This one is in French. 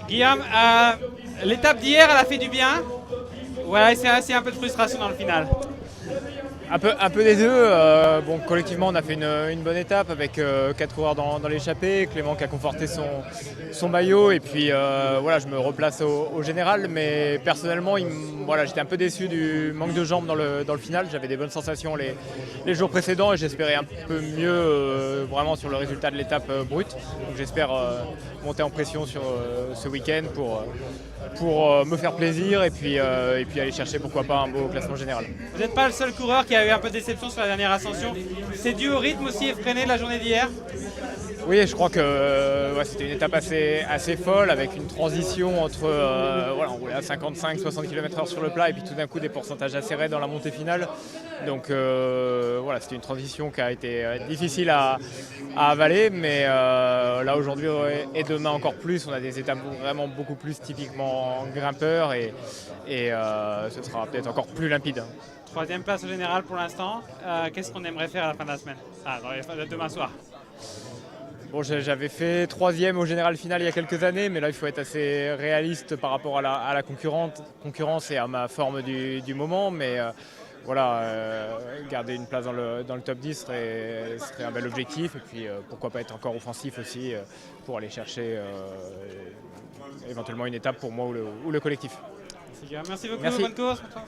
Guillaume, l'étape d'hier, elle a fait du bien. Voilà, c'est aussi un peu de frustration dans le final. Un peu des deux. Bon, collectivement, on a fait une bonne étape avec 4 coureurs dans l'échappée. Clément qui a conforté son maillot. Et puis voilà, je me replace au général. Mais personnellement, voilà, j'étais un peu déçu du manque de jambes dans le final. J'avais des bonnes sensations les jours précédents et j'espérais un peu mieux vraiment sur le résultat de l'étape brute. Donc j'espère monter en pression sur ce week-end pour me faire plaisir et puis aller chercher pourquoi pas un beau classement général. Vous n'êtes pas le seul coureur qui a eu un peu de déception sur la dernière ascension. C'est dû au rythme aussi effréné de la journée d'hier. Oui, je crois que c'était une étape assez folle avec une transition entre voilà, on roulait à 55-60 km/h sur le plat et puis tout d'un coup des pourcentages assez raides dans la montée finale. Donc voilà, c'était une transition qui a été difficile à avaler, mais là aujourd'hui et demain encore plus, on a des étapes vraiment beaucoup plus typiquement grimpeurs et ce sera peut-être encore plus limpide. Troisième place au général pour l'instant. Qu'est-ce qu'on aimerait faire à la fin de la semaine? Demain soir. Bon, j'avais fait 3e au général final il y a quelques années, mais là il faut être assez réaliste par rapport à la concurrence et à ma forme du moment. Mais voilà, garder une place dans le top 10 serait un bel objectif. Et puis pourquoi pas être encore offensif aussi pour aller chercher éventuellement une étape pour moi ou le collectif. Merci beaucoup, Merci. bonne course pour toi.